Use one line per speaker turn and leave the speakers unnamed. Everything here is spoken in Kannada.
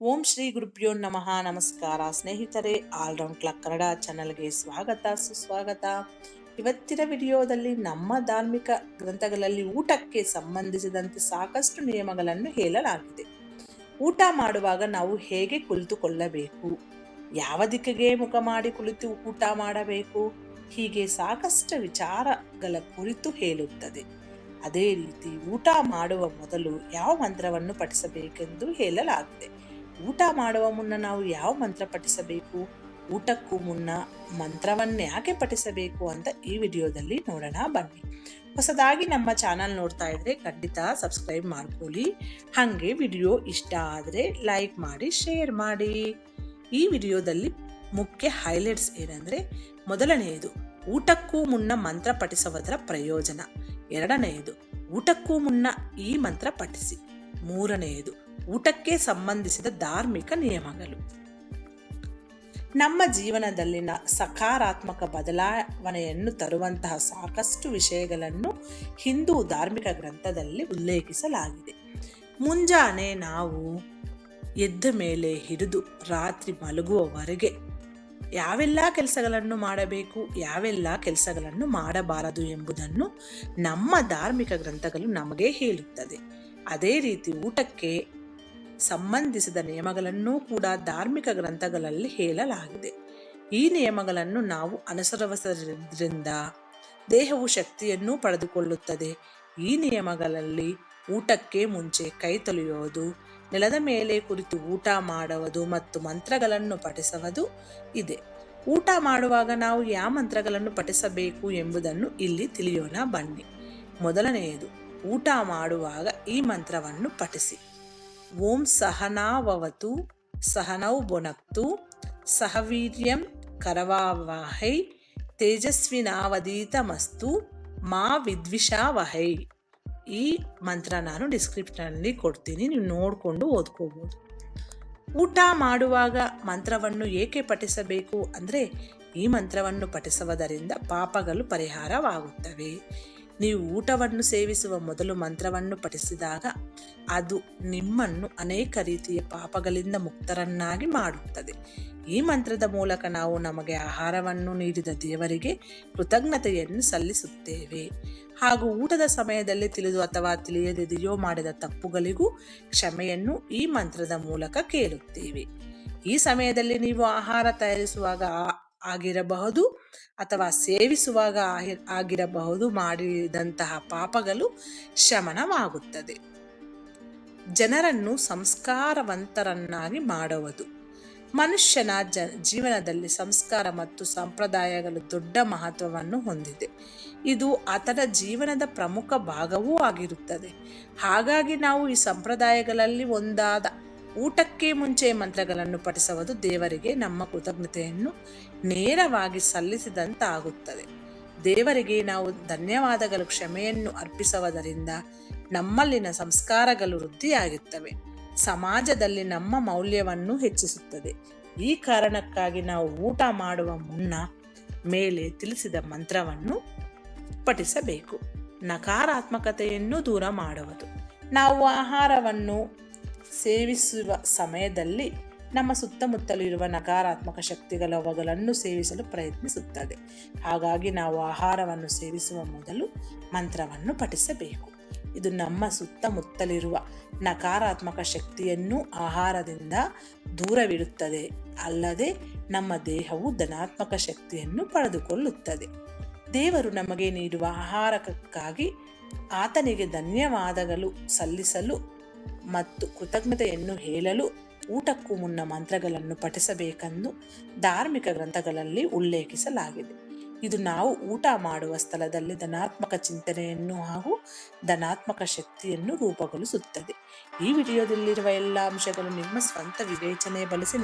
ಓಂ ಶ್ರೀ ಗುರುಭ್ಯೋ ನಮಃ. ನಮಸ್ಕಾರ ಸ್ನೇಹಿತರೆ, ಆಲ್ರೌಂಡ್ ಕ್ಲಾಕ್ ಕನ್ನಡ ಚಾನಲ್ಗೆ ಸ್ವಾಗತ ಸುಸ್ವಾಗತ. ಇವತ್ತಿನ ವಿಡಿಯೋದಲ್ಲಿ ನಮ್ಮ ಧಾರ್ಮಿಕ ಗ್ರಂಥಗಳಲ್ಲಿ ಊಟಕ್ಕೆ ಸಂಬಂಧಿಸಿದಂತೆ ಸಾಕಷ್ಟು ನಿಯಮಗಳನ್ನು ಹೇಳಲಾಗಿದೆ. ಊಟ ಮಾಡುವಾಗ ನಾವು ಹೇಗೆ ಕುಳಿತುಕೊಳ್ಳಬೇಕು, ಯಾವ ದಿಕ್ಕಿಗೆ ಮುಖ ಮಾಡಿ ಕುಳಿತು ಊಟ ಮಾಡಬೇಕು, ಹೀಗೆ ಸಾಕಷ್ಟು ವಿಚಾರಗಳ ಕುರಿತು ಹೇಳುತ್ತದೆ. ಅದೇ ರೀತಿ ಊಟ ಮಾಡುವ ಮೊದಲು ಯಾವ ಮಂತ್ರವನ್ನು ಪಠಿಸಬೇಕೆಂದು ಹೇಳಲಾಗಿದೆ. ಊಟ ಮಾಡುವ ಮುನ್ನ ನಾವು ಯಾವ ಮಂತ್ರ ಪಠಿಸಬೇಕು, ಊಟಕ್ಕೂ ಮುನ್ನ ಮಂತ್ರವನ್ನು ಯಾಕೆ ಪಠಿಸಬೇಕು ಅಂತ ಈ ವಿಡಿಯೋದಲ್ಲಿ ನೋಡೋಣ ಬನ್ನಿ. ಹೊಸದಾಗಿ ನಮ್ಮ ಚಾನಲ್ ನೋಡ್ತಾ ಇದ್ರೆ ಖಂಡಿತ ಸಬ್ಸ್ಕ್ರೈಬ್ ಮಾಡ್ಕೊಳ್ಳಿ. ಹಾಗೆ ವಿಡಿಯೋ ಇಷ್ಟ ಆದರೆ ಲೈಕ್ ಮಾಡಿ, ಶೇರ್ ಮಾಡಿ. ಈ ವಿಡಿಯೋದಲ್ಲಿ ಮುಖ್ಯ ಹೈಲೈಟ್ಸ್ ಏನಂದ್ರೆ, ಮೊದಲನೆಯದು ಊಟಕ್ಕೂ ಮುನ್ನ ಮಂತ್ರ ಪಠಿಸುವುದರ ಪ್ರಯೋಜನ. ಎರಡನೆಯದು ಊಟಕ್ಕೂ ಮುನ್ನ ಈ ಮಂತ್ರ ಪಠಿಸಿ. ಮೂರನೆಯದು ಊಟಕ್ಕೆ ಸಂಬಂಧಿಸಿದ ಧಾರ್ಮಿಕ ನಿಯಮಗಳು. ನಮ್ಮ ಜೀವನದಲ್ಲಿನ ಸಕಾರಾತ್ಮಕ ಬದಲಾವಣೆಯನ್ನು ತರುವಂತಹ ಸಾಕಷ್ಟು ವಿಷಯಗಳನ್ನು ಹಿಂದೂ ಧಾರ್ಮಿಕ ಗ್ರಂಥದಲ್ಲಿ ಉಲ್ಲೇಖಿಸಲಾಗಿದೆ. ಮುಂಜಾನೆ ನಾವು ಎದ್ದ ಮೇಲೆ ಹಿಡಿದು ರಾತ್ರಿ ಮಲಗುವವರೆಗೆ ಯಾವೆಲ್ಲ ಕೆಲಸಗಳನ್ನು ಮಾಡಬೇಕು, ಯಾವೆಲ್ಲ ಕೆಲಸಗಳನ್ನು ಮಾಡಬಾರದು ಎಂಬುದನ್ನು ನಮ್ಮ ಧಾರ್ಮಿಕ ಗ್ರಂಥಗಳು ನಮಗೆ ಹೇಳುತ್ತದೆ. ಅದೇ ರೀತಿ ಊಟಕ್ಕೆ ಸಂಬಂಧಿಸಿದ ನಿಯಮಗಳನ್ನು ಕೂಡ ಧಾರ್ಮಿಕ ಗ್ರಂಥಗಳಲ್ಲಿ ಹೇಳಲಾಗಿದೆ. ಈ ನಿಯಮಗಳನ್ನು ನಾವು ಅನುಸರಿಸುವುದರಿಂದ ದೇಹವು ಶಕ್ತಿಯನ್ನು ಪಡೆದುಕೊಳ್ಳುತ್ತದೆ. ಈ ನಿಯಮಗಳಲ್ಲಿ ಊಟಕ್ಕೆ ಮುಂಚೆ ಕೈ ತೊಳೆಯುವುದು, ನೆಲದ ಮೇಲೆ ಕುರಿತು ಊಟ ಮಾಡುವುದು ಮತ್ತು ಮಂತ್ರಗಳನ್ನು ಪಠಿಸುವುದು ಇದೆ. ಊಟ ಮಾಡುವಾಗ ನಾವು ಯಾವ ಮಂತ್ರಗಳನ್ನು ಪಠಿಸಬೇಕು ಎಂಬುದನ್ನು ಇಲ್ಲಿ ತಿಳಿಯೋಣ ಬನ್ನಿ. ಮೊದಲನೆಯದು, ಊಟ ಮಾಡುವಾಗ ಈ ಮಂತ್ರವನ್ನು ಪಠಿಸಿ. ಓಂ ಸಹನಾವವತು ಸಹನೌ ಭುನಕ್ತು ಸಹವೀರ್ಯಂ ಕರವಾವಹೈ ತೇಜಸ್ವಿನಾವಧೀತಮಸ್ತು ಮಾ ವಿದ್ವಿಷಾವಹೈ. ಈ ಮಂತ್ರ ನಾನು ಡಿಸ್ಕ್ರಿಪ್ಷನಲ್ಲಿ ಕೊಡ್ತೀನಿ, ನೀವು ನೋಡಿಕೊಂಡು ಓದ್ಕೋಬೋದು. ಊಟ ಮಾಡುವಾಗ ಮಂತ್ರವನ್ನು ಏಕೆ ಪಠಿಸಬೇಕು ಅಂದರೆ, ಈ ಮಂತ್ರವನ್ನು ಪಠಿಸುವುದರಿಂದ ಪಾಪಗಳು ಪರಿಹಾರವಾಗುತ್ತವೆ. ನೀವು ಊಟವನ್ನು ಸೇವಿಸುವ ಮೊದಲು ಮಂತ್ರವನ್ನು ಪಠಿಸಿದಾಗ ಅದು ನಿಮ್ಮನ್ನು ಅನೇಕ ರೀತಿಯ ಪಾಪಗಳಿಂದ ಮುಕ್ತರನ್ನಾಗಿ ಮಾಡುತ್ತದೆ. ಈ ಮಂತ್ರದ ಮೂಲಕ ನಾವು ನಮಗೆ ಆಹಾರವನ್ನು ನೀಡಿದ ದೇವರಿಗೆ ಕೃತಜ್ಞತೆಯನ್ನು ಸಲ್ಲಿಸುತ್ತೇವೆ. ಹಾಗೂ ಊಟದ ಸಮಯದಲ್ಲಿ ತಿಳಿದು ಅಥವಾ ತಿಳಿಯದೆಯೋ ಮಾಡಿದ ತಪ್ಪುಗಳಿಗೂ ಕ್ಷಮೆಯನ್ನು ಈ ಮಂತ್ರದ ಮೂಲಕ ಕೇಳುತ್ತೇವೆ. ಈ ಸಮಯದಲ್ಲಿ ನೀವು ಆಹಾರ ತಯಾರಿಸುವಾಗ ಆಗಿರಬಹುದು ಅಥವಾ ಸೇವಿಸುವಾಗ ಆಗಿರಬಹುದು ಮಾಡಿದಂತಹ ಪಾಪಗಳು ಶಮನವಾಗುತ್ತದೆ. ಜನರನ್ನು ಸಂಸ್ಕಾರವಂತರನ್ನಾಗಿ ಮಾಡುವುದು. ಮನುಷ್ಯನ ಜೀವನದಲ್ಲಿ ಸಂಸ್ಕಾರ ಮತ್ತು ಸಂಪ್ರದಾಯಗಳು ದೊಡ್ಡ ಮಹತ್ವವನ್ನು ಹೊಂದಿದೆ. ಇದು ಆತನ ಜೀವನದ ಪ್ರಮುಖ ಭಾಗವೂ ಆಗಿರುತ್ತದೆ. ಹಾಗಾಗಿ ನಾವು ಈ ಸಂಪ್ರದಾಯಗಳಲ್ಲಿ ಒಂದಾದ ಊಟಕ್ಕೆ ಮುಂಚೆ ಮಂತ್ರಗಳನ್ನು ಪಠಿಸುವುದು ದೇವರಿಗೆ ನಮ್ಮ ಕೃತಜ್ಞತೆಯನ್ನು ನೇರವಾಗಿ ಸಲ್ಲಿಸಿದಂತಾಗುತ್ತದೆ. ದೇವರಿಗೆ ನಾವು ಧನ್ಯವಾದಗಳು, ಕ್ಷಮೆಯನ್ನು ಅರ್ಪಿಸುವುದರಿಂದ ನಮ್ಮಲ್ಲಿನ ಸಂಸ್ಕಾರಗಳು ವೃದ್ಧಿಯಾಗುತ್ತವೆ. ಸಮಾಜದಲ್ಲಿ ನಮ್ಮ ಮೌಲ್ಯವನ್ನು ಹೆಚ್ಚಿಸುತ್ತದೆ. ಈ ಕಾರಣಕ್ಕಾಗಿ ನಾವು ಊಟ ಮಾಡುವ ಮುನ್ನ ಮೇಲೆ ತಿಳಿಸಿದ ಮಂತ್ರವನ್ನು ಪಠಿಸಬೇಕು. ನಕಾರಾತ್ಮಕತೆಯನ್ನು ದೂರ ಮಾಡುವುದು. ನಾವು ಆಹಾರವನ್ನು ಸೇವಿಸುವ ಸಮಯದಲ್ಲಿ ನಮ್ಮ ಸುತ್ತಮುತ್ತಲಿರುವ ನಕಾರಾತ್ಮಕ ಶಕ್ತಿಗಳು ಅವುಗಳನ್ನು ಸೇವಿಸಲು ಪ್ರಯತ್ನಿಸುತ್ತದೆ. ಹಾಗಾಗಿ ನಾವು ಆಹಾರವನ್ನು ಸೇವಿಸುವ ಮೊದಲು ಮಂತ್ರವನ್ನು ಪಠಿಸಬೇಕು. ಇದು ನಮ್ಮ ಸುತ್ತಮುತ್ತಲಿರುವ ನಕಾರಾತ್ಮಕ ಶಕ್ತಿಯನ್ನು ಆಹಾರದಿಂದ ದೂರವಿಡುತ್ತದೆ. ಅಲ್ಲದೆ ನಮ್ಮ ದೇಹವು ಧನಾತ್ಮಕ ಶಕ್ತಿಯನ್ನು ಪಡೆದುಕೊಳ್ಳುತ್ತದೆ. ದೇವರು ನಮಗೆ ನೀಡುವ ಆಹಾರಕ್ಕಾಗಿ ಆತನಿಗೆ ಧನ್ಯವಾದಗಳು ಸಲ್ಲಿಸಲು ಮತ್ತು ಕೃತಜ್ಞತೆಯನ್ನು ಹೇಳಲು ಊಟಕ್ಕೂ ಮುನ್ನ ಮಂತ್ರಗಳನ್ನು ಪಠಿಸಬೇಕೆಂದು ಧಾರ್ಮಿಕ ಗ್ರಂಥಗಳಲ್ಲಿ ಉಲ್ಲೇಖಿಸಲಾಗಿದೆ. ಇದು ನಾವು ಊಟ ಮಾಡುವ ಸ್ಥಳದಲ್ಲಿ ಧನಾತ್ಮಕ ಚಿಂತನೆಯನ್ನು ಹಾಗೂ ಧನಾತ್ಮಕ ಶಕ್ತಿಯನ್ನು ರೂಪುಗೊಳಿಸುತ್ತದೆ. ಈ ವಿಡಿಯೋದಲ್ಲಿರುವ ಎಲ್ಲ ಅಂಶಗಳು ನಿಮ್ಮ ಸ್ವಂತ ವಿವೇಚನೆ ಬಳಸಿ